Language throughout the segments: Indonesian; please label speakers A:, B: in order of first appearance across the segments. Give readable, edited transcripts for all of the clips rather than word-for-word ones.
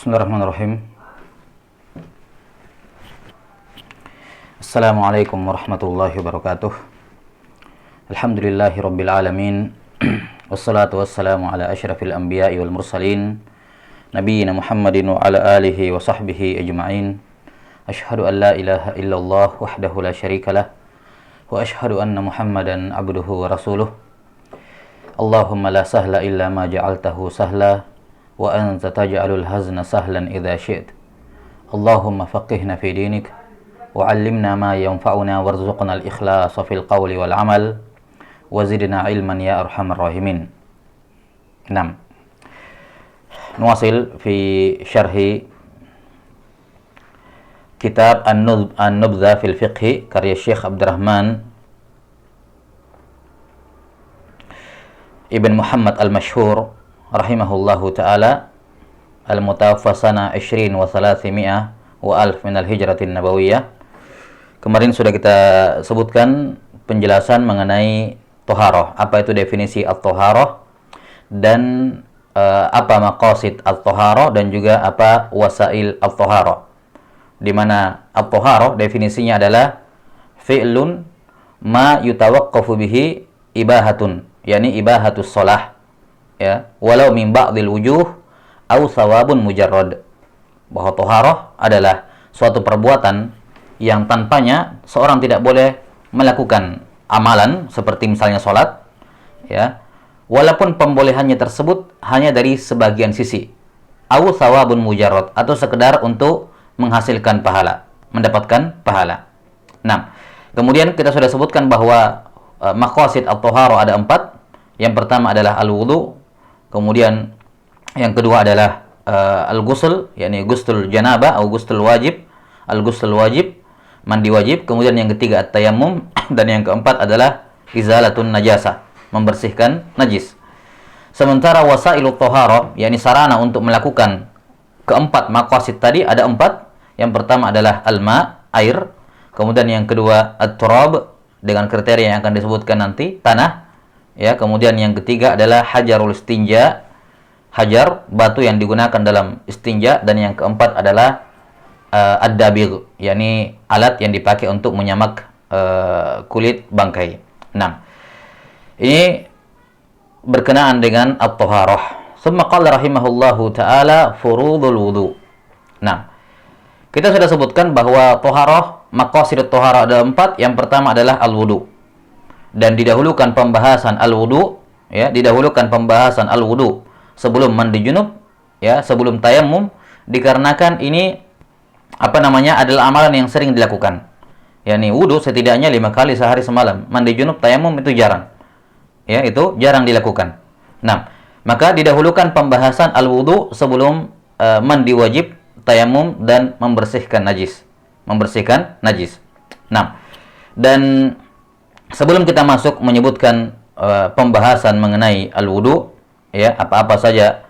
A: Bismillahirrahmanirrahim. Assalamualaikum warahmatullahi wabarakatuh. Alhamdulillahi rabbil alamin. Wassalatu wassalamu ala asyrafil anbiya'i wal mursalin nabiyyina Muhammadin wa ala alihi wa sahbihi ajma'in. Asyhadu an la ilaha illallah wahdahu la syarikalah wa asyhadu anna Muhammadan abduhu wa rasuluh. Allahumma la sahla illa ma ja'altahu sahla wa anta taj'alul hazna sahlan idza syi'ta. Allahumma faqihna fi dinik wa 'allimna ma yanfa'una warzuqna al-ikhlasa fil qawli wal 'amal wa zidna 'ilman ya arhamar rahimin. 6. Nuwasil fi syarhi kitab An-Nubdha fil Fiqh karya Syekh Abdurrahman Ibn Muhammad al-Mashhur rahimahullahu ta'ala al-mutawaffa sana 20 wa 300 wa alf min al-hijratin nabawiyah. Kemarin sudah kita sebutkan penjelasan mengenai toharoh, apa itu definisi at-toharoh dan apa maqasid at-toharoh dan juga apa wasail at-toharoh, di mana at-toharoh definisinya adalah fi'lun ma yutawaqqafu bihi ibahatun, yakni ibahatus shalah, ya, walau min ba'dil wujuh au thawabun mujarrad. Bahwa toharoh adalah suatu perbuatan yang tanpanya seorang tidak boleh melakukan amalan seperti misalnya sholat, ya, walaupun pembolehannya tersebut hanya dari sebagian sisi, au thawabun mujarrad, atau sekedar untuk menghasilkan pahala, mendapatkan pahala. Nah, kemudian kita sudah sebutkan bahwa maqasid at-toharoh ada 4. Yang pertama adalah al-wudu, kemudian yang kedua adalah al-ghusl, yakni ghusl janabah atau ghusl wajib, al-ghusl wajib, mandi wajib. Kemudian yang ketiga at-tayammum, dan yang keempat adalah izalatun najasah, membersihkan najis. Sementara wasailut thaharah, yakni sarana untuk melakukan keempat maqasid tadi ada 4. Yang pertama adalah al-ma, air. Kemudian yang kedua at-turab, dengan kriteria yang akan disebutkan nanti, tanah. Ya, kemudian yang ketiga adalah hajarul istinja, hajar, batu yang digunakan dalam istinja, dan yang keempat adalah ad-dabigh, yakni alat yang dipakai untuk menyamak kulit bangkai. Nah, ini berkenaan dengan at-taharah. Tsumma qala rahimahullahu taala furudul wudu. Nah, kita sudah sebutkan bahwa taharah, maqasid taharah ada 4. Yang pertama adalah al-wudu. Dan didahulukan pembahasan al-wudu, ya, didahulukan pembahasan al-wudu sebelum mandi junub, ya, sebelum tayammum, dikarenakan ini adalah amalan yang sering dilakukan. Yakni wudu setidaknya 5 kali sehari semalam. Mandi junub, tayammum itu jarang. Ya, itu jarang dilakukan. Nah, maka didahulukan pembahasan al-wudu sebelum mandi wajib, tayammum, dan membersihkan najis. Membersihkan najis. Nah, dan sebelum kita masuk menyebutkan pembahasan mengenai al-wudu, ya, apa-apa saja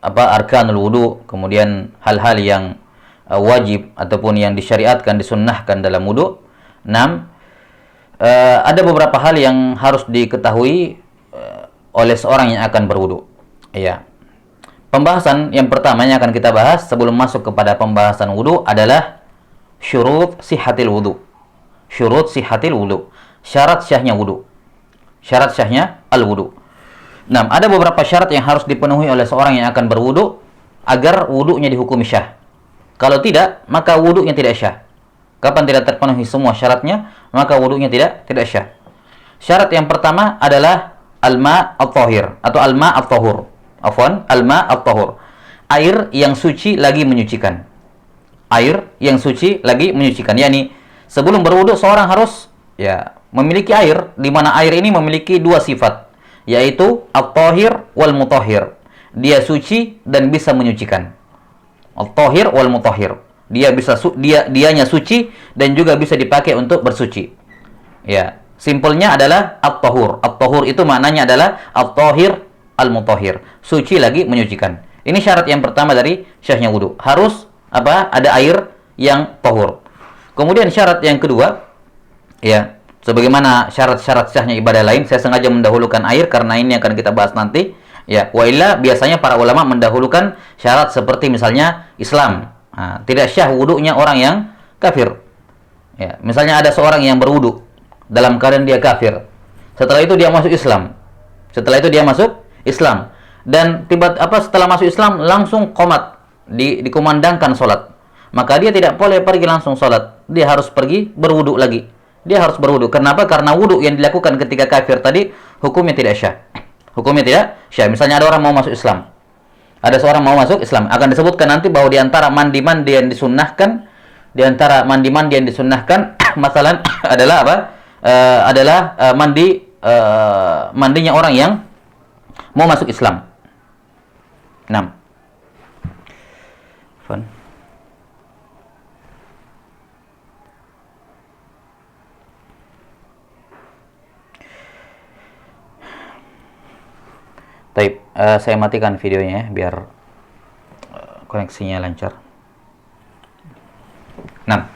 A: arkanul wudu, kemudian hal-hal yang wajib ataupun yang disyariatkan, disunnahkan dalam wudu. 6. Ada beberapa hal yang harus diketahui oleh seorang yang akan berwudu. Ya. Pembahasan yang pertama yang akan kita bahas sebelum masuk kepada pembahasan wudu adalah syurut sihhatil wudu. Syurut sihhatil wudu. Syarat syahnya wudu. Syarat syahnya al-wudu. Nah, ada beberapa syarat yang harus dipenuhi oleh seorang yang akan berwudu agar wudunya dihukumi syah. Kalau tidak, maka wudunya tidak syah. Kapan tidak terpenuhi semua syaratnya, maka wudunya tidak syah. Syarat yang pertama adalah al-ma at-tahir atau al-ma at-tahur. Afwan, al-ma at-tahur. Air yang suci lagi menyucikan. Air yang suci lagi menyucikan. Yani sebelum berwudu seorang harus, ya, memiliki air, di mana air ini memiliki 2 sifat, yaitu at-tahir wal mutahhir. Dia suci dan bisa menyucikan. At-tahir wal mutahhir. Dianya suci dan juga bisa dipakai untuk bersuci. Ya, simpelnya adalah at-tahur. At-tahur itu maknanya adalah at-tahir al-mutahhir. Suci lagi menyucikan. Ini syarat yang pertama dari syahnya wudu. Harus ada air yang tahur. Kemudian syarat yang kedua, ya, sebagaimana syarat-syarat syahnya ibadah lain, saya sengaja mendahulukan air karena ini akan kita bahas nanti. Ya, wa illa biasanya para ulama mendahulukan syarat seperti misalnya Islam. Nah, tidak syah wudunya orang yang kafir. Ya, misalnya ada seorang yang berwudu dalam keadaan dia kafir. Setelah itu dia masuk Islam. Setelah itu dia masuk Islam dan setelah masuk Islam langsung qomat, dikumandangkan sholat. Maka dia tidak boleh pergi langsung sholat. Dia harus pergi berwudu lagi. Dia harus berwudu. Kenapa? Karena wudu yang dilakukan ketika kafir tadi hukumnya tidak syah. Hukumnya tidak syah. Misalnya ada orang mau masuk Islam. Ada seorang mau masuk Islam. Akan disebutkan nanti bahwa di antara mandi-mandi yang disunnahkan, masalah adalah apa? Mandinya orang yang mau masuk Islam. 6. Fun. Baik, saya matikan videonya ya, biar koneksinya lancar. Nah,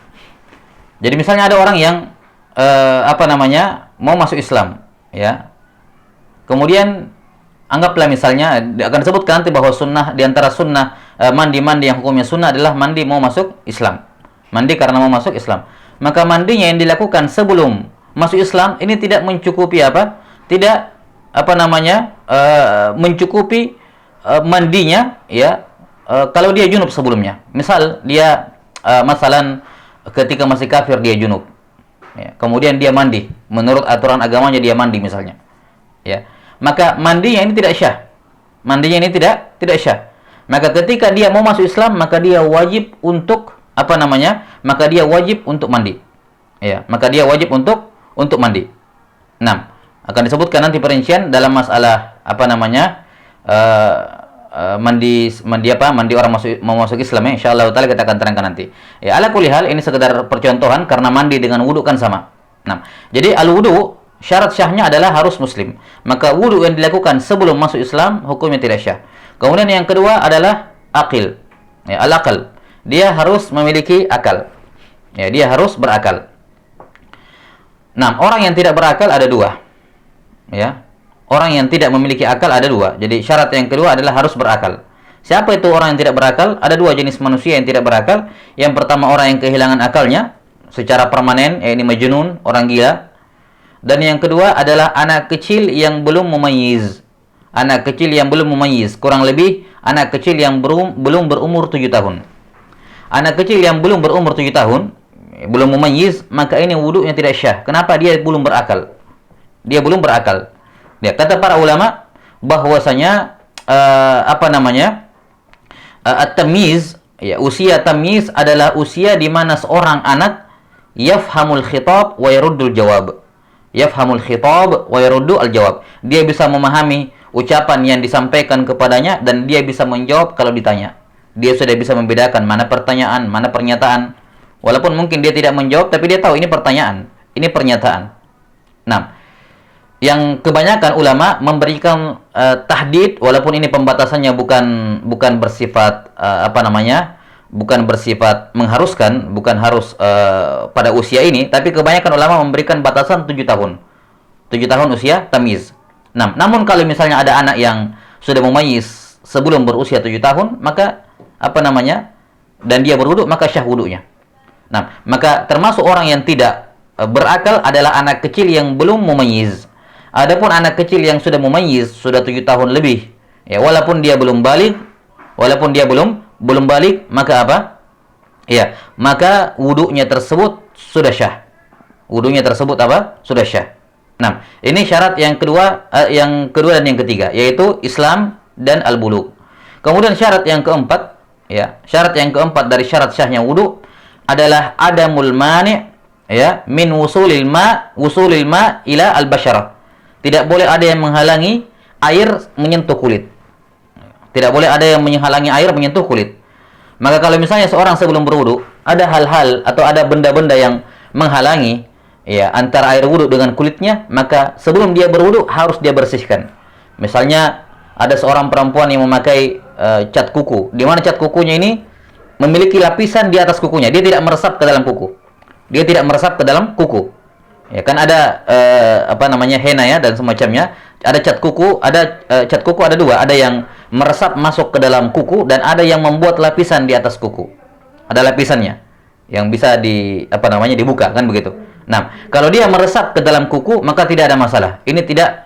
A: jadi misalnya ada orang yang mau masuk Islam, ya. Kemudian anggaplah misalnya akan disebutkan nanti bahwa sunnah, di antara sunnah mandi-mandi yang hukumnya sunnah adalah mandi mau masuk Islam. Mandi karena mau masuk Islam. Maka mandinya yang dilakukan sebelum masuk Islam ini tidak mencukupi apa? Tidak mencukupi mandinya, ya. Kalau dia junub sebelumnya. Misal dia masalan ketika masih kafir dia junub. Ya, kemudian dia mandi, menurut aturan agamanya dia mandi misalnya. Ya. Maka mandinya ini tidak syah. Mandinya ini tidak syah. Maka ketika dia mau masuk Islam, maka dia wajib untuk Maka dia wajib untuk mandi. Ya, maka dia wajib untuk mandi. 6. Akan disebutkan nanti perincian dalam masalah mandi orang mau masuk Islam, ya. Insyaallah taala kita akan terangkan nanti. Ya, ala kulli hal ini sekedar percontohan karena mandi dengan wudu kan sama. Nah, jadi al-wudu syarat syahnya adalah harus muslim. Maka wudu yang dilakukan sebelum masuk Islam hukumnya tidak syah. Kemudian yang kedua adalah aqil. Ya, al-aqal. Dia harus memiliki akal. Ya, dia harus berakal. Nah, orang yang tidak berakal ada dua. Ya. Orang yang tidak memiliki akal ada dua. Jadi syarat yang kedua adalah harus berakal. Siapa itu orang yang tidak berakal? Ada dua jenis manusia yang tidak berakal. Yang pertama orang yang kehilangan akalnya secara permanen, ini majnun, orang gila. Dan yang kedua adalah anak kecil yang belum memayyiz. Anak kecil yang belum memayyiz, kurang lebih anak kecil yang belum berumur 7 tahun. Anak kecil yang belum berumur 7 tahun, belum memayyiz, maka ini wudunya tidak syah. Kenapa? Dia belum berakal. Dia belum berakal. Ya, kata para ulama bahwasanya at-tamyiz, ya, usia tamyiz adalah usia di mana seorang anak yafhamul khitab wa yaruddul jawab. Yafhamul khitab wa yaruddu al-jawab. Dia bisa memahami ucapan yang disampaikan kepadanya dan dia bisa menjawab kalau ditanya. Dia sudah bisa membedakan mana pertanyaan, mana pernyataan. Walaupun mungkin dia tidak menjawab, tapi dia tahu ini pertanyaan, ini pernyataan. Nah, yang kebanyakan ulama memberikan tahdid, walaupun ini pembatasannya bukan bersifat bukan bersifat mengharuskan, bukan harus pada usia ini, tapi kebanyakan ulama memberikan batasan 7 tahun. 7 tahun usia tamyiz. Nah, namun kalau misalnya ada anak yang sudah memayyiz sebelum berusia 7 tahun, maka dan dia berwudu, maka syah wudunya. Nah, maka termasuk orang yang tidak berakal adalah anak kecil yang belum memayyiz. Adapun anak kecil yang sudah memayyiz, sudah 7 tahun lebih, ya, walaupun dia belum balik, maka apa? Ya, maka wudunya tersebut sudah syah. Wudunya tersebut apa? Sudah syah. Nah, ini syarat yang kedua dan yang ketiga, yaitu Islam dan al-bulugh. Kemudian syarat yang keempat, ya, syarat yang keempat dari syarat syahnya wudu adalah adamul mani', ya, min wusulil ma ila al-basyarah. Tidak boleh ada yang menghalangi air menyentuh kulit. Tidak boleh ada yang menghalangi air menyentuh kulit. Maka kalau misalnya seorang sebelum berwudu ada hal-hal atau ada benda-benda yang menghalangi, ya, antara air wudu dengan kulitnya, maka sebelum dia berwudu harus dia bersihkan. Misalnya ada seorang perempuan yang memakai cat kuku, di mana cat kukunya ini memiliki lapisan di atas kukunya, dia tidak meresap ke dalam kuku. Dia tidak meresap ke dalam kuku. Ya kan ada henna, ya, dan semacamnya. Ada cat kuku, cat kuku ada dua, ada yang meresap masuk ke dalam kuku dan ada yang membuat lapisan di atas kuku. Ada lapisannya yang bisa dibuka kan begitu. Nah, kalau dia meresap ke dalam kuku maka tidak ada masalah. Ini tidak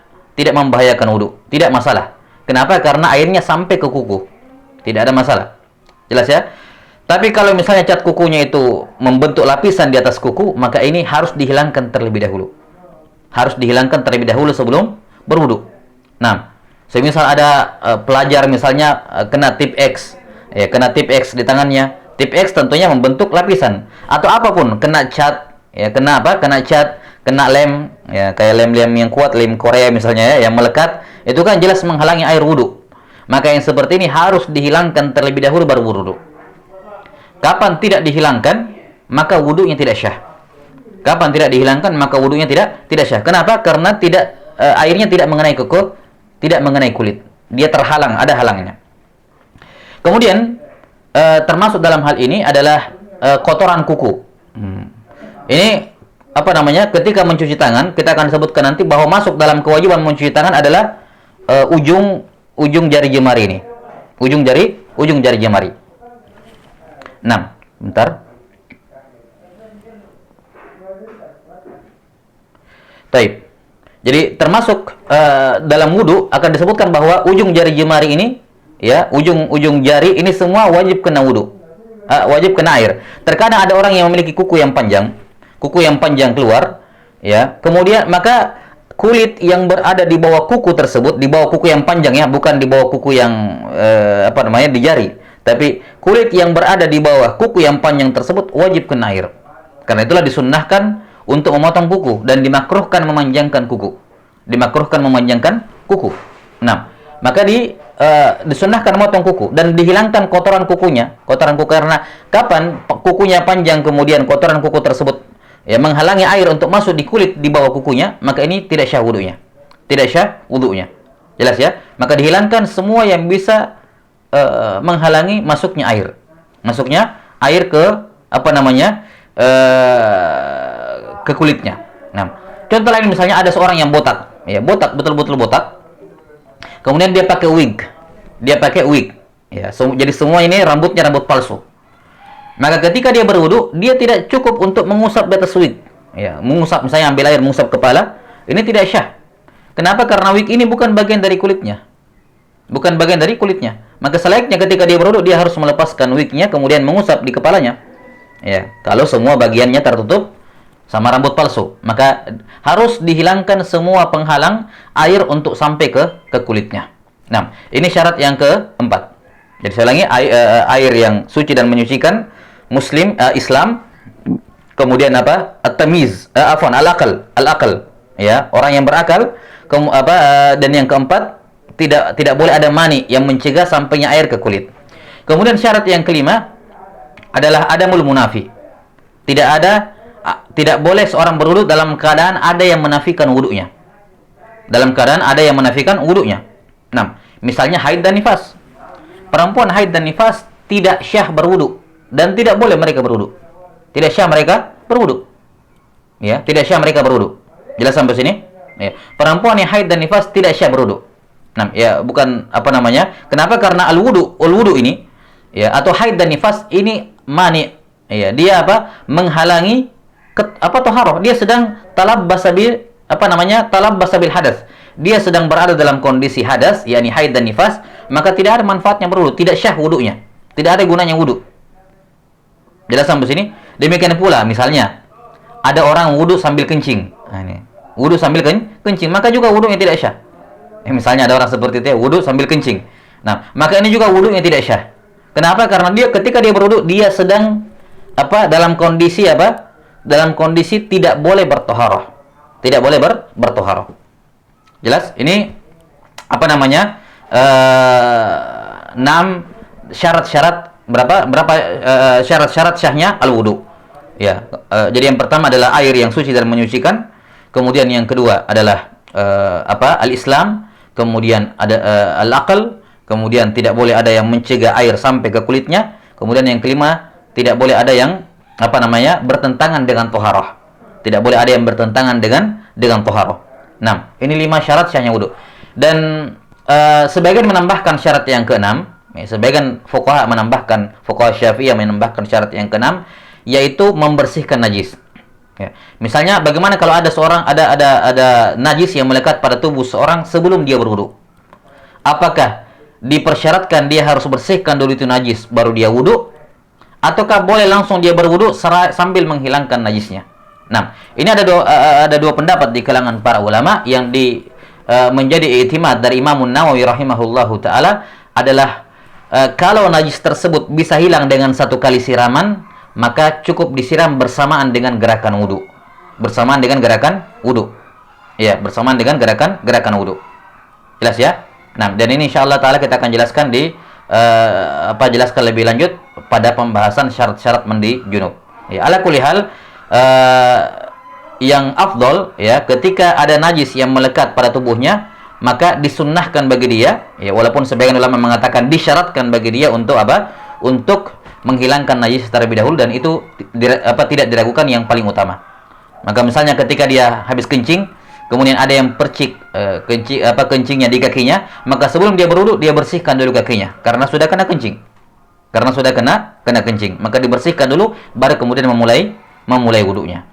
A: membahayakan wudu, tidak masalah. Kenapa? Karena airnya sampai ke kuku. Tidak ada masalah. Jelas ya? Tapi kalau misalnya cat kukunya itu membentuk lapisan di atas kuku, maka ini harus dihilangkan terlebih dahulu. Harus dihilangkan terlebih dahulu sebelum berwudu. Nah, semisal ada pelajar misalnya kena tip X, kena tip X di tangannya. Tip X tentunya membentuk lapisan atau apapun, kena cat, kena cat, kena lem, kayak lem-lem yang kuat, lem Korea misalnya yang melekat, itu kan jelas menghalangi air wudu. Maka yang seperti ini harus dihilangkan terlebih dahulu baru wudu. Kapan tidak dihilangkan, maka wudunya tidak syah. Kapan tidak dihilangkan, maka wudunya tidak syah. Kenapa? Karena airnya tidak mengenai kuku, tidak mengenai kulit. Dia terhalang, ada halangnya. Kemudian termasuk dalam hal ini adalah kotoran kuku. Ini ketika mencuci tangan, kita akan sebutkan nanti bahwa masuk dalam kewajiban mencuci tangan adalah ujung jari jemari ini. Ujung jari jemari. 6. Bentar. Taib. Jadi termasuk dalam wudu akan disebutkan bahwa ujung jari jemari ini, ujung jari ini semua wajib kena wudu, wajib kena air. Terkadang ada orang yang memiliki kuku yang panjang keluar, kemudian maka kulit yang berada di bawah kuku tersebut, di bawah kuku yang panjang bukan di bawah kuku yang di jari, tapi kulit yang berada di bawah kuku yang panjang tersebut wajib kena air. Karena itulah disunnahkan untuk memotong kuku dan dimakruhkan memanjangkan kuku. Nah, maka disunnahkan memotong kuku dan dihilangkan kotoran kuku karena kapan kukunya panjang kemudian kotoran kuku tersebut menghalangi air untuk masuk di kulit di bawah kukunya, maka ini tidak syah wudunya. Jelas ya? Maka dihilangkan semua yang bisa menghalangi masuknya air. Ke ke kulitnya. Nah, contoh lain misalnya ada seorang yang botak, betul-betul botak. Kemudian dia pakai wig. Jadi semua ini rambutnya rambut palsu. Maka ketika dia berwudu, dia tidak cukup untuk mengusap di atas wig. Mengusap misalnya ambil air mengusap kepala, ini tidak syah. Kenapa? Karena wig ini bukan bagian dari kulitnya. Maka selayaknya ketika dia berwudu, dia harus melepaskan wignya kemudian mengusap di kepalanya. Kalau semua bagiannya tertutup sama rambut palsu, maka harus dihilangkan semua penghalang air untuk sampai ke kulitnya. Nah, ini syarat yang keempat. Jadi saya ulangi, air yang suci dan menyucikan Islam. Kemudian at-tamiz, al-aql, orang yang berakal. Dan yang keempat, tidak boleh ada mani yang mencegah sampainya air ke kulit. Kemudian syarat yang kelima adalah adamul munafi. Tidak boleh seorang berwudu dalam keadaan ada yang menafikan wudunya. Nah, misalnya haid dan nifas. Perempuan haid dan nifas tidak syah berwudu dan tidak boleh mereka berwudu. Tidak syah mereka berwudu. Jelas sampai sini? Perempuan yang haid dan nifas tidak syah berwudu. Nah, Kenapa? Karena al-wudu ini atau haid dan nifas ini mani. Dia menghalangi toharoh. Dia sedang talabbas bil hadas. Dia sedang berada dalam kondisi hadas, yakni haid dan nifas, maka tidak ada manfaatnya berwudu, tidak syah wudunya. Tidak ada gunanya wudu. Jelas sampai sini? Demikian pula misalnya ada orang wudu sambil kencing. Wudu sambil kencing, maka juga wudunya tidak syah. Misalnya ada orang seperti itu wudu sambil kencing. Nah, maka ini juga wudunya tidak syah. Kenapa? Karena ketika dia berwudu, dia sedang dalam kondisi dalam kondisi tidak boleh bertoharoh. Jelas? Ini 6 syarat-syarat berapa syarat-syarat syahnya al-wudu. Jadi yang pertama adalah air yang suci dan menyucikan. Kemudian yang kedua adalah al-Islam. Kemudian ada al-aql. Kemudian tidak boleh ada yang mencegah air sampai ke kulitnya. Kemudian yang kelima, tidak boleh ada yang bertentangan dengan toharoh. Tidak boleh ada yang bertentangan dengan toharoh. Nah, ini 5 syarat syahnya wudu. Dan sebagian menambahkan syarat yang keenam, sebagian fuqaha menambahkan, fuqaha Syafi'iyah menambahkan syarat yang keenam, yaitu membersihkan najis. Ya. Misalnya bagaimana kalau ada seorang ada najis yang melekat pada tubuh seorang sebelum dia berwudu? Apakah dipersyaratkan dia harus bersihkan dulu itu najis baru dia wudu, ataukah boleh langsung dia berwudu sambil menghilangkan najisnya? Nah, ini ada dua pendapat di kalangan para ulama yang menjadi i'timad dari Imam Nawawi rahimahullahu taala adalah kalau najis tersebut bisa hilang dengan satu kali siraman, maka cukup disiram bersamaan dengan gerakan wudu. Bersamaan dengan gerakan wudu. Ya, bersamaan dengan gerakan wudu. Jelas ya? Nah, dan ini insyaallah taala kita akan jelaskan jelaskan lebih lanjut pada pembahasan syarat-syarat mandi junub. Ya, ala kulli hal yang afdol ya, ketika ada najis yang melekat pada tubuhnya, maka disunnahkan bagi dia, ya walaupun sebagian ulama mengatakan disyaratkan bagi dia untuk apa? Untuk menghilangkan najis terlebih dahulu, dan itu tidak diragukan yang paling utama. Maka misalnya ketika dia habis kencing, kemudian ada yang percik kencingnya di kakinya, maka sebelum dia berwudu dia bersihkan dulu kakinya karena sudah kena kencing. Karena sudah kena kencing, maka dibersihkan dulu baru kemudian memulai wudunya.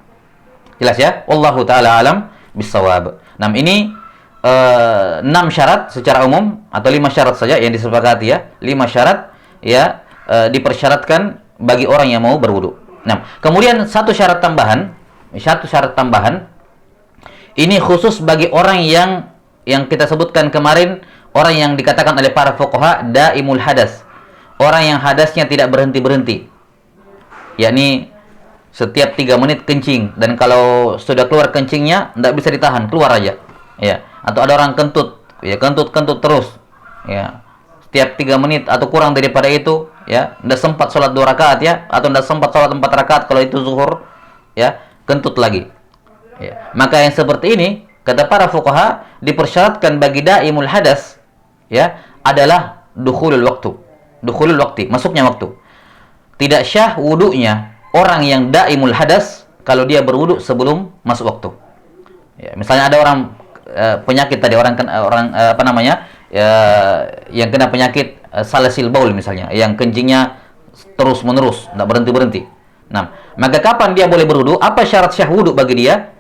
A: Jelas ya? Wallahu taala alam bissawab. Nah, ini 6 syarat secara umum atau 5 syarat saja yang disepakati ya. 5 syarat ya dipersyaratkan bagi orang yang mau berwudu. Nah, kemudian satu syarat tambahan ini khusus bagi orang yang kita sebutkan kemarin, orang yang dikatakan oleh para fuqaha daimul hadas. Orang yang hadasnya tidak berhenti-berhenti. Yakni setiap 3 menit kencing, dan kalau sudah keluar kencingnya tidak bisa ditahan, keluar aja. Ya, atau ada orang kentut, ya kentut terus. Ya. Setiap 3 menit atau kurang daripada itu, ya, tidak sempat sholat 2 rakaat ya, atau tidak sempat sholat 4 rakaat kalau itu zuhur, ya, kentut lagi. Ya. Maka yang seperti ini, kata para fuqaha, dipersyaratkan bagi daimul hadas, ya, adalah dukhulul waktu, masuknya waktu. Tidak syah wudunya orang yang daimul hadas kalau dia berwudu sebelum masuk waktu. Ya, misalnya ada orang penyakit tadi, yang kena penyakit salasil baul misalnya, yang kencingnya terus menerus, tidak berhenti. Nah, maka kapan dia boleh berwudu? Apa syarat syah wudu bagi dia?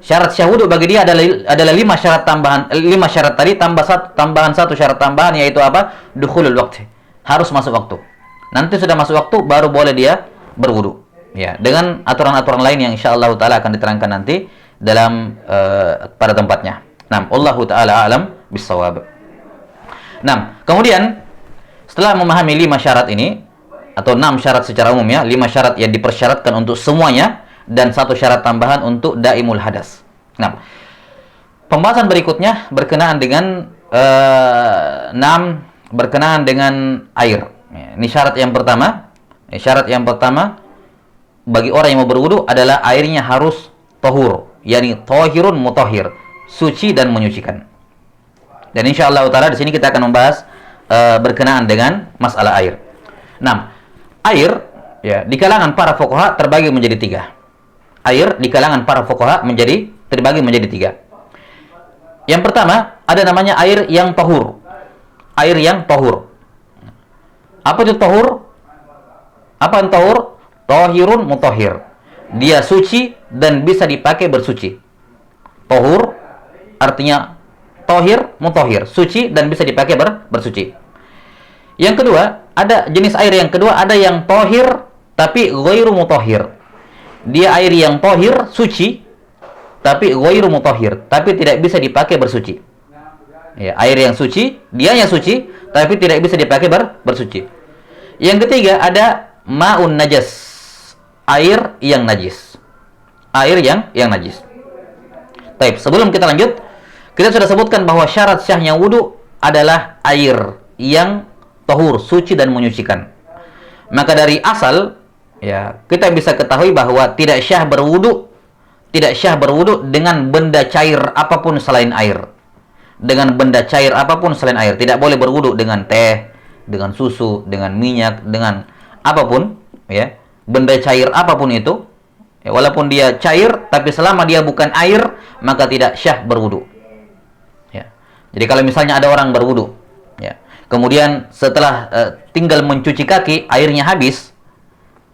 A: Syarat syah wudu bagi dia adalah 5 syarat tambahan, 5 syarat tadi tambahan 1 syarat tambahan, yaitu apa? Dukhulul waqti. Harus masuk waktu. Nanti sudah masuk waktu baru boleh dia berwudu. Ya, dengan aturan-aturan lain yang insyaallah taala akan diterangkan nanti dalam pada tempatnya. Nah, Allahu taala alam bissawab. Nah, kemudian setelah memahami 5 syarat ini atau 6 syarat secara umum ya, 5 syarat yang dipersyaratkan untuk semuanya dan 1 syarat tambahan untuk daimul hadas. Nah, pembahasan berikutnya berkenaan dengan berkenaan dengan air. Ya, ini syarat yang pertama. Syarat yang pertama bagi orang yang mau berwudu adalah airnya harus tahur, yakni tahirun mutahhir, suci dan menyucikan. Dan insyaallah taala di sini kita akan membahas berkenaan dengan masalah air. Nah, air ya di kalangan para fuqaha terbagi menjadi 3. Air di kalangan para fuqaha terbagi menjadi 3. Yang pertama ada namanya air yang tahur. Air yang tahur. Apa itu tahur? Apa yang tahur? Tahirun mutahhir. Dia suci dan bisa dipakai bersuci. Tahur artinya tahir, mutahhir, suci dan bisa dipakai bersuci. Yang kedua, ada jenis air yang kedua, ada yang tahir tapi ghairu mutahhir. Dia air yang tahir, suci, tapi ghairu mutahhir, tapi tidak bisa dipakai bersuci. Ya, air yang suci, dianya suci, tapi tidak bisa dipakai bersuci. Yang ketiga ada ma'un najas, air yang najis. Air yang najis. Baik, sebelum kita lanjut, kita sudah sebutkan bahwa syarat syahnya wudu adalah air yang tahur, suci dan menyucikan. Maka dari asal ya, kita bisa ketahui bahwa tidak syah berwudu dengan benda cair apapun selain air. Dengan benda cair apapun selain air. Tidak boleh berwudu dengan teh, dengan susu, dengan minyak, dengan apapun ya. Benda cair apapun itu ya, walaupun dia cair tapi selama dia bukan air maka tidak syah berwudu. Jadi kalau misalnya ada orang berwudu, ya, kemudian setelah tinggal mencuci kaki, airnya habis,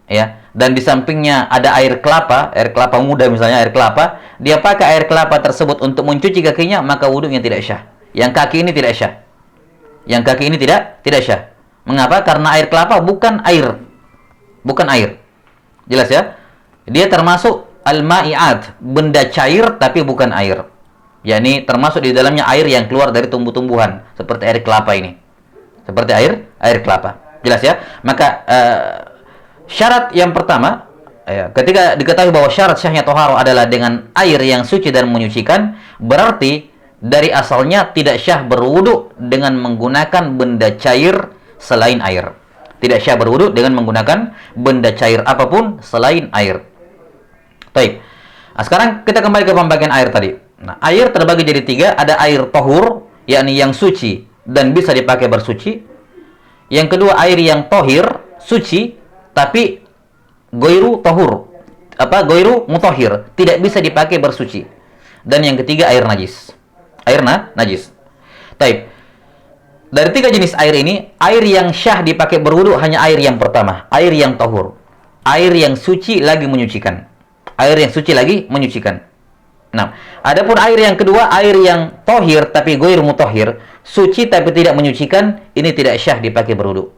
A: ya, dan di sampingnya ada air kelapa muda misalnya, air kelapa, dia pakai air kelapa tersebut untuk mencuci kakinya, maka wudunya tidak syah. Yang kaki ini tidak syah. Yang kaki ini tidak syah. Mengapa? Karena air kelapa bukan air. Bukan air. Jelas ya? Dia termasuk al-ma'i'at, benda cair tapi bukan air. Yakni termasuk di dalamnya air yang keluar dari tumbuh-tumbuhan seperti air kelapa ini. Seperti air kelapa. Jelas ya? Maka syarat yang pertama, ya, ketika diketahui bahwa syarat syahnya toharo adalah dengan air yang suci dan menyucikan, berarti dari asalnya tidak syah berwudu dengan menggunakan benda cair selain air. Tidak syah berwudu dengan menggunakan benda cair apapun selain air. Baik. Nah, sekarang kita kembali ke pembagian air tadi. Nah, air terbagi jadi 3, ada air tohur, yakni yang suci dan bisa dipakai bersuci. Yang kedua, air yang tohir, suci, tapi goiru tohur, goiru mutohir, tidak bisa dipakai bersuci. Dan yang ketiga, air najis. Air najis. Taib. Dari 3 jenis air ini, air yang syah dipakai berwudu hanya air yang pertama, air yang tohur. Air yang suci lagi menyucikan. Air yang suci lagi menyucikan. Nah, adapun air yang kedua, air yang tohir tapi goir mutohir, suci tapi tidak menyucikan, ini tidak syah dipakai berwudu.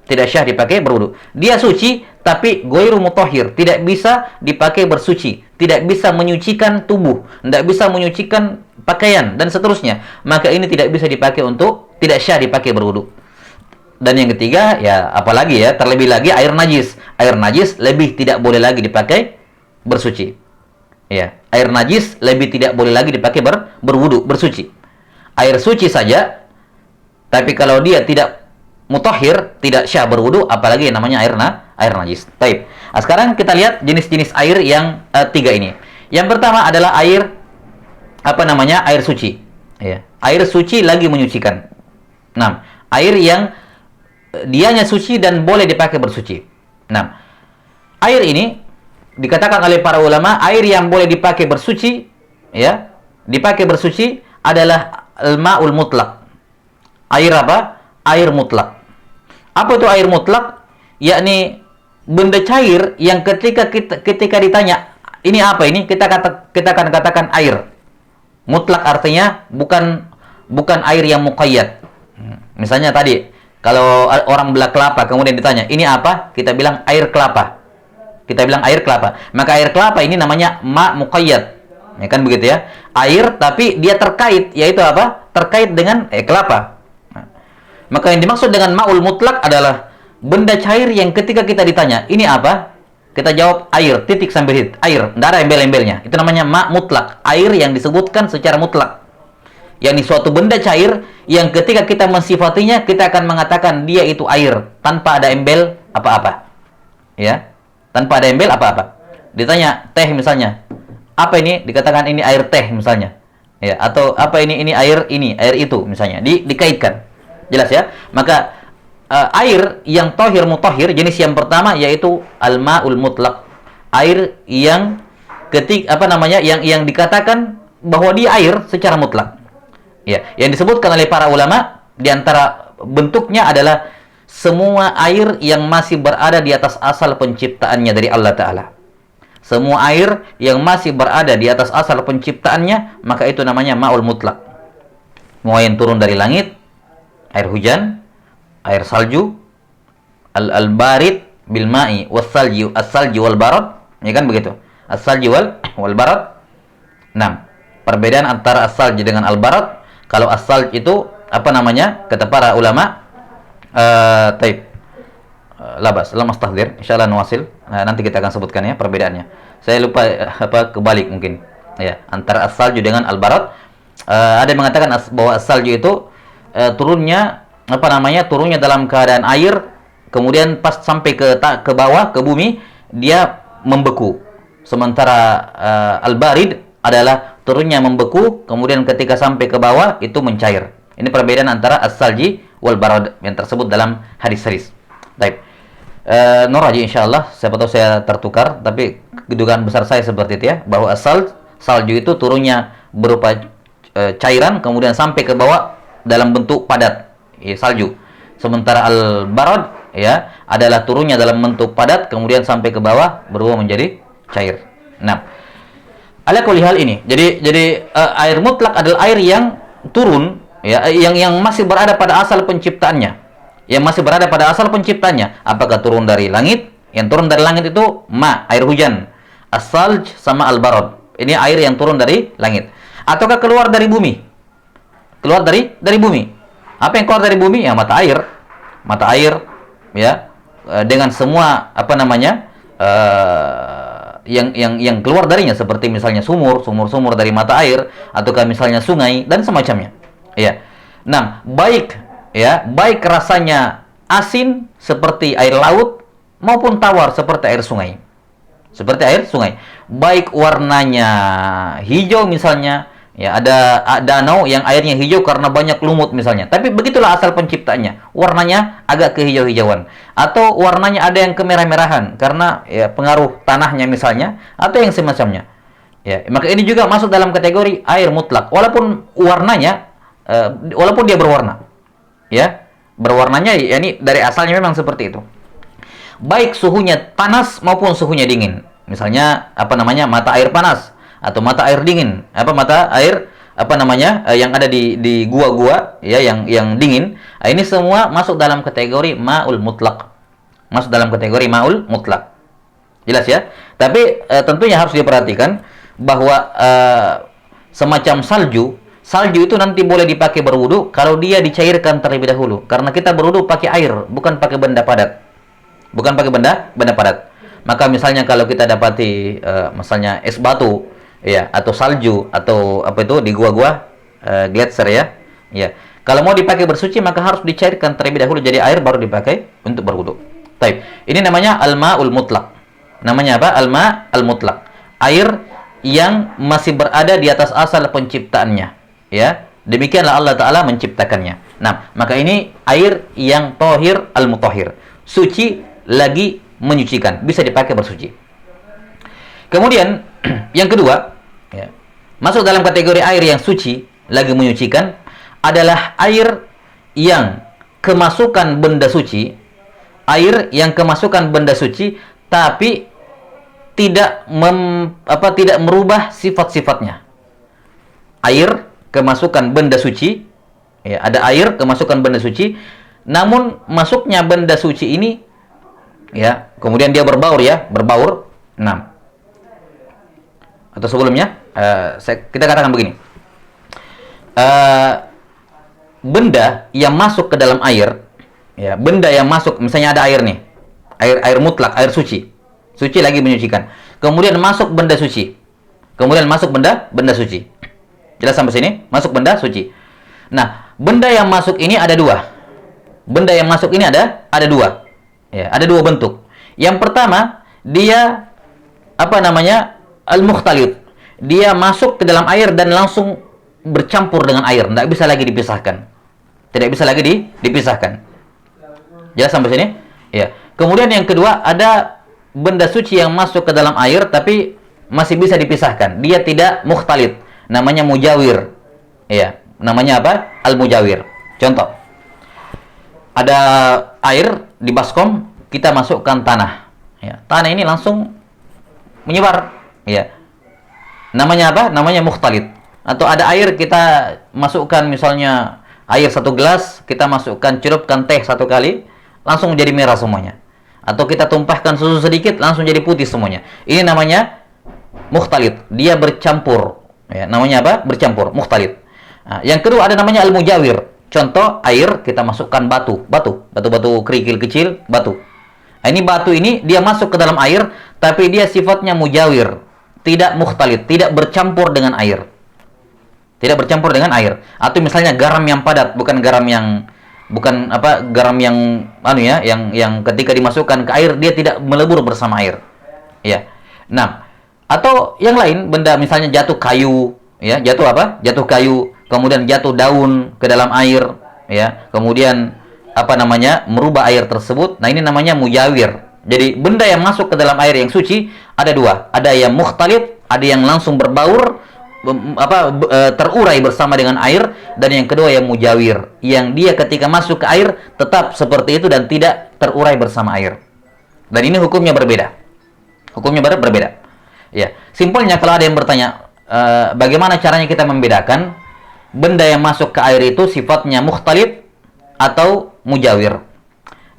A: Tidak syah dipakai berwudu. Dia suci tapi goir mutohir, tidak bisa dipakai bersuci, tidak bisa menyucikan tubuh, tidak bisa menyucikan pakaian dan seterusnya. Maka ini tidak bisa dipakai tidak syah dipakai berwudu. Dan yang ketiga, ya apalagi ya, terlebih lagi air najis. Air najis lebih tidak boleh lagi dipakai bersuci. Ya, air najis lebih tidak boleh lagi dipakai berwudu, bersuci. Air suci saja, tapi kalau dia tidak mutahhir, tidak syah berwudu, apalagi yang namanya air najis. Baik. Nah, sekarang kita lihat jenis-jenis air yang 3 ini. Yang pertama adalah air air suci. Ya, air suci lagi menyucikan. Nah, air yang dianya suci dan boleh dipakai bersuci. Nah, air ini dikatakan oleh para ulama, air yang boleh dipakai bersuci, ya, dipakai bersuci adalah al-ma'ul mutlak. Air apa? Air mutlak. Apa itu air mutlak? Yakni benda cair yang ketika ditanya, ini apa ini? Kita akan katakan air. Mutlak artinya bukan air yang muqayyad. Misalnya tadi, kalau orang belah kelapa kemudian ditanya, ini apa? Kita bilang air kelapa. Kita bilang air kelapa. Maka air kelapa ini namanya ma' muqayyad. Ya kan begitu ya? Air tapi dia terkait, yaitu apa? Terkait dengan kelapa. Nah, maka yang dimaksud dengan ma'ul mutlak adalah benda cair yang ketika kita ditanya, ini apa? Kita jawab air, titik sampai titik. Air, tidak ada embel-embelnya. Itu namanya ma' mutlak. Air yang disebutkan secara mutlak. Yakni suatu benda cair yang ketika kita mensifatinya, kita akan mengatakan dia itu air tanpa ada embel apa-apa. Ya. Tanpa ada embel apa-apa. Ditanya teh misalnya, apa ini? Dikatakan ini air teh misalnya, ya. Atau apa ini air itu misalnya. Dikaitkan, jelas ya. Maka air yang tohir mutohir jenis yang pertama yaitu al-ma'ul mutlak. Air yang yang dikatakan bahwa dia air secara mutlak. Ya, yang disebutkan oleh para ulama di antara bentuknya adalah semua air yang masih berada di atas asal penciptaannya dari Allah Ta'ala. Semua air yang masih berada di atas asal penciptaannya, maka itu namanya ma'ul mutlak. Mau yang turun dari langit, air hujan, air salju, al-barid bil ma'i was-salji as-salji wal barad, ya kan begitu. As-salji wal barad. Nah, perbedaan antara as-salji dengan al-barad, kalau as-salj itu kata para ulama, labas, lamas tahdir, insyaallah nuwasil. Nanti kita akan sebutkan ya perbedaannya. Saya lupa kebalik mungkin. Ya, antara as-salju dengan al-barad. Ada yang mengatakan bahwa as-salju itu turunnya dalam keadaan air, kemudian pas sampai ke bawah, ke bumi, dia membeku. Sementara al-barid adalah turunnya membeku, kemudian ketika sampai ke bawah itu mencair. Ini perbedaan antara as-salji wal barad yang tersebut dalam hadis-hadis. Baik. Noraji insyaallah, siapa tahu saya tertukar, tapi kedugaan besar saya seperti itu ya, bahwa salju itu turunnya berupa cairan kemudian sampai ke bawah dalam bentuk padat, ya, salju. Sementara al-barad, ya, adalah turunnya dalam bentuk padat kemudian sampai ke bawah berubah menjadi cair. Nah, ala kulli hal ini. Jadi air mutlak adalah air yang turun, ya, yang masih berada pada asal penciptaannya. Yang masih berada pada asal penciptanya. Apakah turun dari langit? Yang turun dari langit itu air hujan. As-salj sama al-barad. Ini air yang turun dari langit. Ataukah keluar dari bumi? Keluar dari bumi. Apa yang keluar dari bumi? Ya, mata air. Mata air, ya, dengan semua apa namanya? Yang keluar darinya, seperti misalnya sumur dari mata air, ataukah misalnya sungai dan semacamnya. Ya. Nah, baik rasanya asin seperti air laut maupun tawar seperti air sungai. Baik warnanya hijau misalnya, ya, ada danau yang airnya hijau karena banyak lumut misalnya. Tapi begitulah asal penciptanya. Warnanya agak kehijau-hijauan, atau warnanya ada yang kemerah-merahan karena, ya, pengaruh tanahnya misalnya, atau yang semacamnya. Ya, maka ini juga masuk dalam kategori air mutlak walaupun warnanya walaupun dia berwarna. Ya, berwarnanya, ya, ini dari asalnya memang seperti itu. Baik suhunya panas maupun suhunya dingin. Misalnya apa namanya, mata air panas atau mata air dingin. Mata air yang ada di gua-gua, ya, yang dingin. Ini semua masuk dalam kategori ma'ul mutlak. Jelas ya? Tapi tentunya harus diperhatikan bahwa semacam salju itu nanti boleh dipakai berwudu kalau dia dicairkan terlebih dahulu. Karena kita berwudu pakai air, bukan pakai benda padat. Maka misalnya kalau kita dapati misalnya es batu, ya, atau salju, atau apa itu di gua-gua, gletser, ya. Ya. Kalau mau dipakai bersuci maka harus dicairkan terlebih dahulu jadi air, baru dipakai untuk berwudu. Baik. Ini namanya al-ma'ul mutlak. Namanya apa? Al-ma' al-mutlak. Air yang masih berada di atas asal penciptaannya. Ya, demikianlah Allah Ta'ala menciptakannya. Nah, maka ini air yang tohir al-mutahhir, suci lagi menyucikan, bisa dipakai bersuci. Kemudian yang kedua, ya, masuk dalam kategori air yang suci lagi menyucikan adalah air yang kemasukan benda suci, tapi tidak merubah sifat-sifatnya. Air kemasukan benda suci, ya, ada air kemasukan benda suci, namun masuknya benda suci ini, ya, kemudian dia berbaur. Nah, atau sebelumnya kita katakan begini, benda yang masuk ke dalam air, ya, benda yang masuk, misalnya ada air nih, air mutlak, air suci lagi menyucikan, kemudian masuk benda suci, jelas sampai sini? Masuk benda suci. Nah, benda yang masuk ini ada dua. Ya, ada dua bentuk. Yang pertama, dia al-mukhtalid. Dia masuk ke dalam air dan langsung bercampur dengan air, tidak bisa lagi dipisahkan. Jelas sampai sini? Ya. Kemudian yang kedua, ada benda suci yang masuk ke dalam air tapi masih bisa dipisahkan. Dia tidak mukhtalid. Namanya mujawir. Ya, namanya apa? Al-mujawir. Contoh. Ada air di baskom, kita masukkan tanah. Ya, tanah ini langsung menyebar. Ya. Namanya apa? Namanya mukhtalid. Atau ada air, kita masukkan misalnya air 1 gelas, kita masukkan, celupkan teh 1 kali, langsung menjadi merah semuanya. Atau kita tumpahkan susu sedikit, langsung jadi putih semuanya. Ini namanya mukhtalid. Dia bercampur. Ya, namanya apa? Bercampur, mukhtalid. Nah, yang kedua ada namanya al-mujawir. Contoh, air kita masukkan batu kerikil kecil, batu. Nah, ini batu ini dia masuk ke dalam air, tapi dia sifatnya mujawir, tidak mukhtalid, tidak bercampur dengan air. Atau misalnya garam yang padat, garam yang yang ketika dimasukkan ke air dia tidak melebur bersama air. Ya. Nah, atau yang lain, benda misalnya jatuh kayu, ya, jatuh kayu, kemudian jatuh daun ke dalam air, ya, kemudian merubah air tersebut. Nah, ini namanya mujawir. Jadi benda yang masuk ke dalam air yang suci ada dua, ada yang mukhtalid, ada yang langsung berbaur, terurai bersama dengan air, dan yang kedua yang mujawir, yang dia ketika masuk ke air tetap seperti itu dan tidak terurai bersama air. Dan ini hukumnya berbeda. Hukumnya berbeda. Ya, simpelnya kalau ada yang bertanya, bagaimana caranya kita membedakan benda yang masuk ke air itu sifatnya mukhtalif atau mujawir?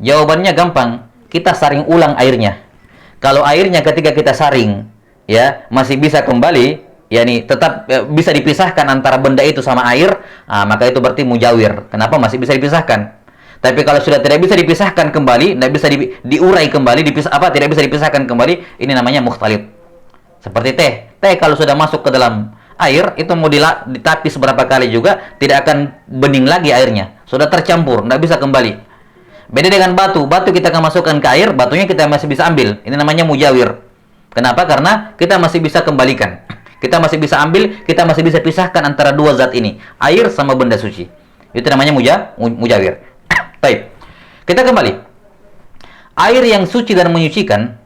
A: Jawabannya gampang, kita saring ulang airnya. Kalau airnya ketika kita saring, ya, masih bisa kembali, yakni tetap bisa dipisahkan antara benda itu sama air, maka itu berarti mujawir. Kenapa masih bisa dipisahkan? Tapi kalau sudah tidak bisa dipisahkan kembali, tidak bisa diurai kembali, tidak bisa dipisahkan kembali, ini namanya mukhtalif. Seperti teh. Teh kalau sudah masuk ke dalam air, itu mau ditapis berapa kali juga, tidak akan bening lagi airnya. Sudah tercampur, tidak bisa kembali. Beda dengan batu. Batu kita akan masukkan ke air, batunya kita masih bisa ambil. Ini namanya mujawir. Kenapa? Karena kita masih bisa kembalikan. Kita masih bisa ambil, kita masih bisa pisahkan antara dua zat ini. Air sama benda suci. Itu namanya mujawir. Baik. Kita kembali. Air yang suci dan menyucikan,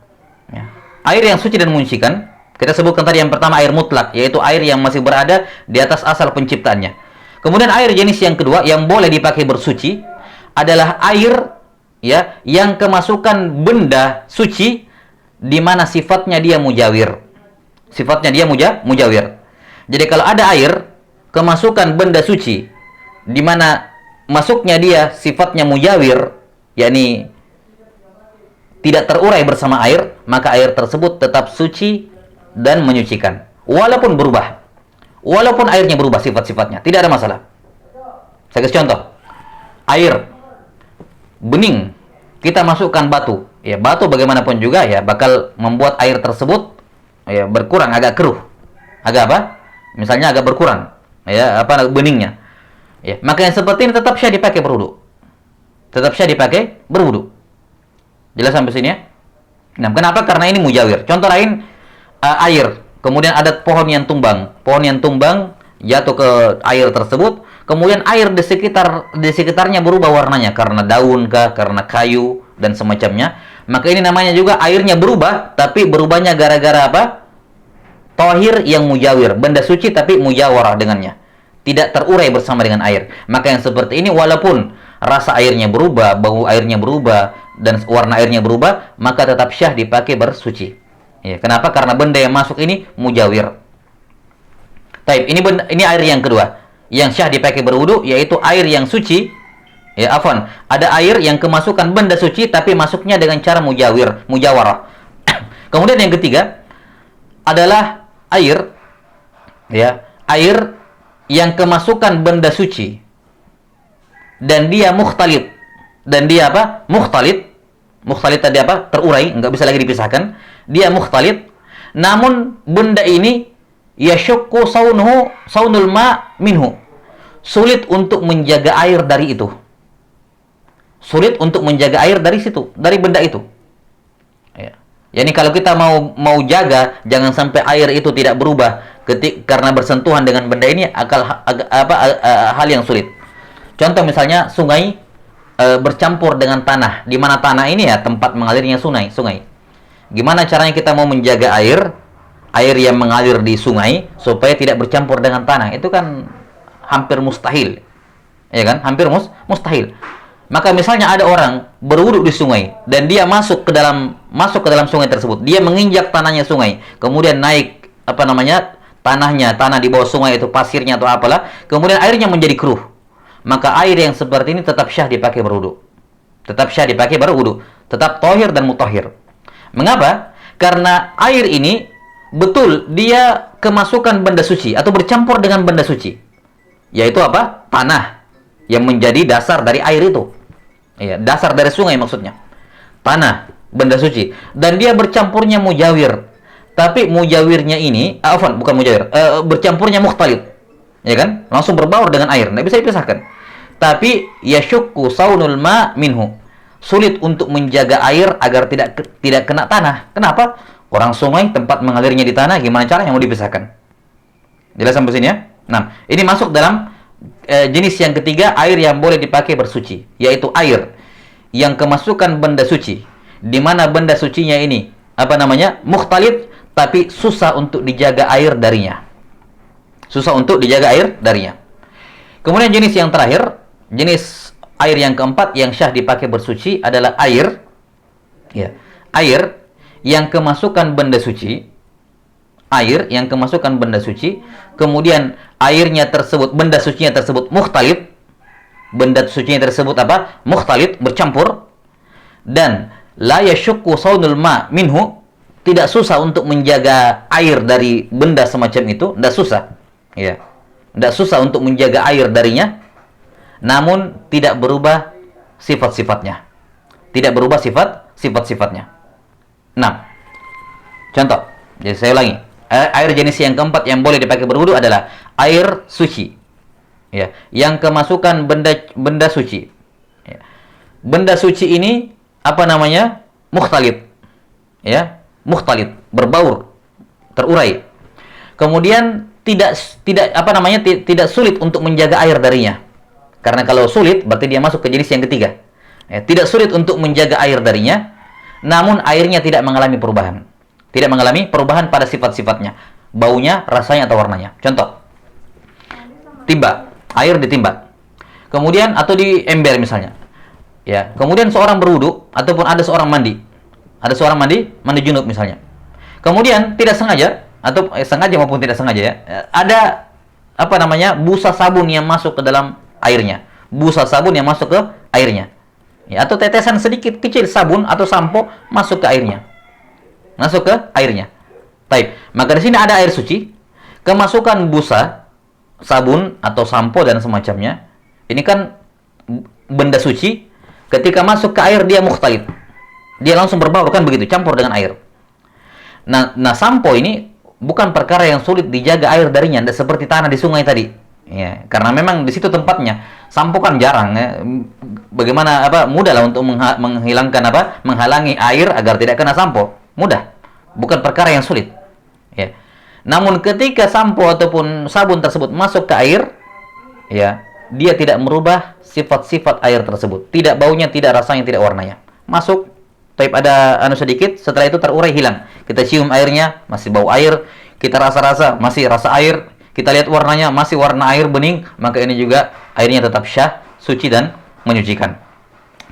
A: ya. Air yang suci dan menyucikan, kita sebutkan tadi yang pertama air mutlak, yaitu air yang masih berada di atas asal penciptaannya. Kemudian air jenis yang kedua yang boleh dipakai bersuci adalah air, ya, yang kemasukan benda suci di mana sifatnya dia mujawir. Sifatnya dia mujawir. Jadi kalau ada air kemasukan benda suci di mana masuknya dia sifatnya mujawir, yakni tidak terurai bersama air, maka air tersebut tetap suci dan menyucikan. Walaupun berubah. Walaupun airnya berubah sifat-sifatnya, tidak ada masalah. Saya kasih contoh. Air bening, kita masukkan batu. Ya, batu bagaimanapun juga ya bakal membuat air tersebut ya berkurang, agak keruh. Agak apa? Misalnya agak berkurang. Ya, beningnya. Ya, maka yang seperti ini tetap syah dipakai berwudu. Tetap syah dipakai berwudu. Jelas sampai sini ya? Nah, kenapa? Karena ini mujawir. Contoh lain, air. Kemudian ada pohon yang tumbang. Pohon yang tumbang jatuh ke air tersebut. Kemudian air di sekitarnya berubah warnanya karena daun kah, karena kayu dan semacamnya. Maka ini namanya juga airnya berubah, tapi berubahnya gara-gara apa? Tahir yang mujawir, benda suci tapi mujawarah dengannya. Tidak terurai bersama dengan air. Maka yang seperti ini walaupun rasa airnya berubah, bau airnya berubah, dan warna airnya berubah, maka tetap syah dipakai bersuci. Ya, kenapa? Karena benda yang masuk ini mujawir. Taib, ini air yang kedua. Yang syah dipakai berwudu, yaitu air yang suci. Ya, afwan. Ada air yang kemasukan benda suci, tapi masuknya dengan cara mujawarah. Kemudian yang ketiga adalah air, ya, air yang kemasukan benda suci dan dia mukhtalid. Dan dia apa? Mukhtalid. Mukhtalid tadi apa? Terurai, enggak bisa lagi dipisahkan. Dia mukhtalid. Namun benda ini yashukku saunul ma minhu. Sulit untuk menjaga air dari itu. Sulit untuk menjaga air dari situ, dari benda itu. Ya. Yani kalau kita mau jaga jangan sampai air itu tidak berubah karena bersentuhan dengan benda ini hal yang sulit. Contoh misalnya sungai bercampur dengan tanah, di mana tanah ini ya tempat mengalirnya sungai. Gimana caranya kita mau menjaga air yang mengalir di sungai supaya tidak bercampur dengan tanah? Itu kan hampir mustahil. Ya kan? Hampir mustahil. Maka misalnya ada orang berwudu di sungai dan dia masuk ke dalam sungai tersebut. Dia menginjak tanahnya sungai, kemudian naik tanah di bawah sungai itu pasirnya atau apalah, kemudian airnya menjadi keruh. Maka air yang seperti ini tetap syah dipakai berwudu. Tetap syah dipakai berwudu, tetap tahir dan mutahhir. Mengapa? Karena air ini betul dia kemasukan benda suci atau bercampur dengan benda suci. Yaitu apa? Tanah yang menjadi dasar dari air itu. Ya, dasar dari sungai maksudnya. Tanah, benda suci. Dan dia bercampurnya mujawir. Tapi mujawirnya ini, bukan mujawir, bercampurnya mukhtalid. Ya kan? Langsung berbaur dengan air, tidak bisa dipisahkan. Tapi yashukku saunul ma minhu. Sulit untuk menjaga air agar tidak kena tanah. Kenapa? Orang sungai tempat mengalirnya di tanah, gimana caranya mau dipisahkan? Jelas sampai sini ya? Nah, ini masuk dalam jenis yang ketiga, air yang boleh dipakai bersuci, yaitu air yang kemasukan benda suci, di mana benda sucinya ini mukhtalid, tapi susah untuk dijaga air darinya. Susah untuk dijaga air darinya. Kemudian jenis yang terakhir, jenis air yang keempat yang syah dipakai bersuci adalah air, ya, air yang kemasukan benda suci, air yang kemasukan benda suci, kemudian airnya tersebut, benda sucinya tersebut mukhtalid, benda sucinya tersebut apa? Mukhtalid, bercampur, dan la yashukku saunul ma minhu, tidak susah untuk menjaga air dari benda semacam itu, tidak susah, ya, tidak susah untuk menjaga air darinya, namun tidak berubah sifat-sifatnya, tidak berubah sifat-sifatnya. Nah, contoh, jadi saya ulangi, air jenis yang keempat yang boleh dipakai berwudu adalah air suci, ya, yang kemasukan benda suci, ya. Benda suci ini apa namanya? Mukhtalid, ya, mukhtalid, berbaur, terurai. Kemudian tidak apa namanya? Tidak sulit untuk menjaga air darinya. Karena kalau sulit berarti dia masuk ke jenis yang ketiga. Ya, tidak sulit untuk menjaga air darinya, namun airnya tidak mengalami perubahan. Tidak mengalami perubahan pada sifat-sifatnya, baunya, rasanya atau warnanya. Contoh, timba, air ditimba. Kemudian atau di ember misalnya. Ya, kemudian seorang berwudu ataupun ada seorang mandi. Ada seorang mandi junub misalnya. Kemudian tidak sengaja atau sengaja maupun tidak sengaja, ya, ada apa namanya? Busa sabun yang masuk ke dalam airnya. Busa sabun yang masuk ke airnya. Ya, atau tetesan sedikit kecil sabun atau sampo masuk ke airnya. Masuk ke airnya. Baik, maka di sini ada air suci, kemasukan busa sabun atau sampo dan semacamnya. Ini kan benda suci, ketika masuk ke air dia mukhtalid. Dia langsung berbaur, kan begitu, campur dengan air. Nah, sampo ini bukan perkara yang sulit dijaga air darinya, tidak seperti tanah di sungai tadi. Ya, karena memang di situ tempatnya. Sampo kan jarang, ya. Bagaimana mudah lah untuk menghilangkan menghalangi air agar tidak kena sampo. Mudah. Bukan perkara yang sulit. Ya. Namun ketika sampo ataupun sabun tersebut masuk ke air, ya, dia tidak merubah sifat-sifat air tersebut. Tidak baunya, tidak rasanya, tidak warnanya. Masuk, tapi ada sedikit, setelah itu terurai, hilang. Kita cium airnya, masih bau air. Kita rasa-rasa, masih rasa air. Kita lihat warnanya, masih warna air bening, maka ini juga airnya tetap syah, suci dan menyucikan.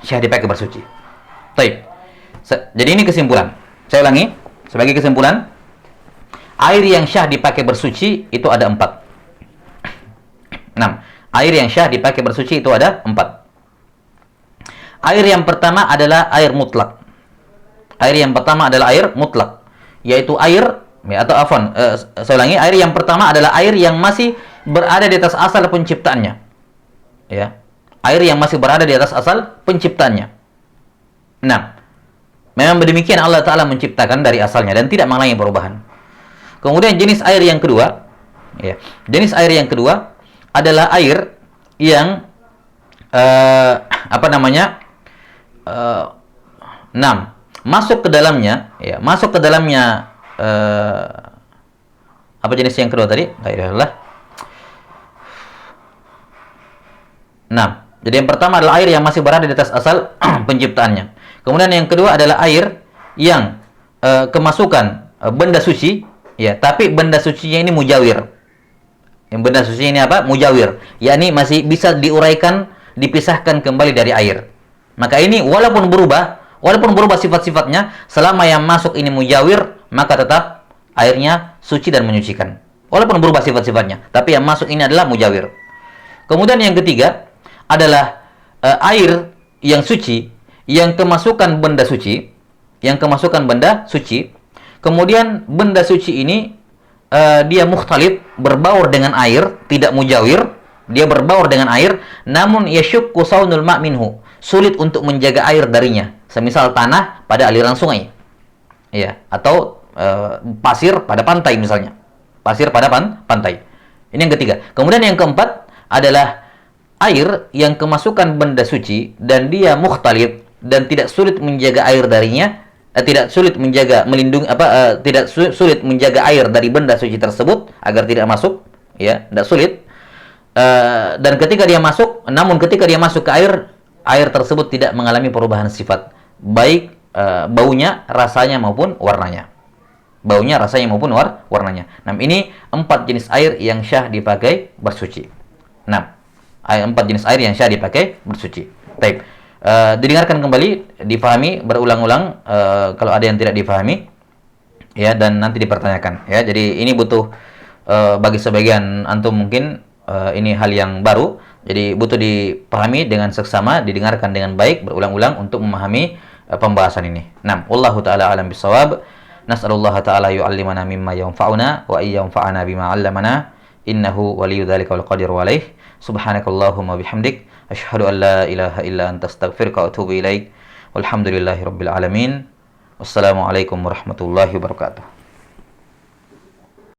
A: Syah dipakai bersuci. Baik. Jadi ini kesimpulan. Saya ulangi, sebagai kesimpulan, air yang syah dipakai bersuci itu ada 4. 6. Air yang syah dipakai bersuci itu ada 4. Air yang pertama adalah air mutlak. Air yang pertama adalah air mutlak, yaitu air, ya, atau afwan, saya ulangi, air yang pertama adalah air yang masih berada di atas asal penciptaannya. Ya. Air yang masih berada di atas asal penciptaannya. Nah, memang demikian Allah Ta'ala menciptakan dari asalnya dan tidak mengalami perubahan. Kemudian jenis air yang kedua, ya, jenis air yang kedua adalah air yang masuk ke dalamnya, ya, masuk ke dalamnya apa jenis yang kedua tadi? La ilaha illallah. Jadi yang pertama adalah air yang masih berada di atas asal penciptaannya. Kemudian yang kedua adalah air yang kemasukan benda suci, ya, tapi benda sucinya ini mujawir. Yang benda suci ini apa? Mujawir, yakni masih bisa diuraikan, dipisahkan kembali dari air. Maka ini walaupun berubah sifat-sifatnya, selama yang masuk ini mujawir, maka tetap airnya suci dan menyucikan. Walaupun berubah sifat-sifatnya, tapi yang masuk ini adalah mujawir. Kemudian yang ketiga adalah air yang suci, yang kemasukan benda suci, kemudian benda suci ini dia mukhtalid, berbaur dengan air, tidak mujawir, dia berbaur dengan air, namun yasyukku saunul ma' minhu, sulit untuk menjaga air darinya. Semisal tanah pada aliran sungai, ya, atau pasir pada pantai misalnya, pasir pada pantai. Ini yang ketiga. Kemudian yang keempat adalah air yang kemasukan benda suci dan dia mukhtalid dan tidak sulit menjaga air darinya, tidak sulit menjaga air dari benda suci tersebut agar tidak masuk, ya, tidak sulit. Dan ketika dia masuk ke air tersebut tidak mengalami perubahan sifat, baik baunya, rasanya maupun warnanya. baunya, rasanya maupun warnanya. Nah, ini 4 jenis air yang syah dipakai bersuci. Nah, 4 jenis air yang syah dipakai bersuci. Baik. Didengarkan kembali, dipahami berulang-ulang kalau ada yang tidak dipahami ya, dan nanti dipertanyakan ya. Jadi ini butuh bagi sebagian antum mungkin ini hal yang baru, jadi butuh dipahami dengan seksama, didengarkan dengan baik berulang-ulang untuk memahami pembahasan ini. Nah, wallahu taala alam bisawab. Nas'alullah taala yu'allimana mimma yanfa'una wa iyyanfa'ana bima 'allamana. Innahu waliyyu dzalika wal qadiru alaih. Subhanakallahumma bihamdik asyhadu an la ilaha illa anta astaghfiruka wa atubu ilaik. Walhamdulillahirabbil alamin. Wassalamualaikum warahmatullahi wabarakatuh.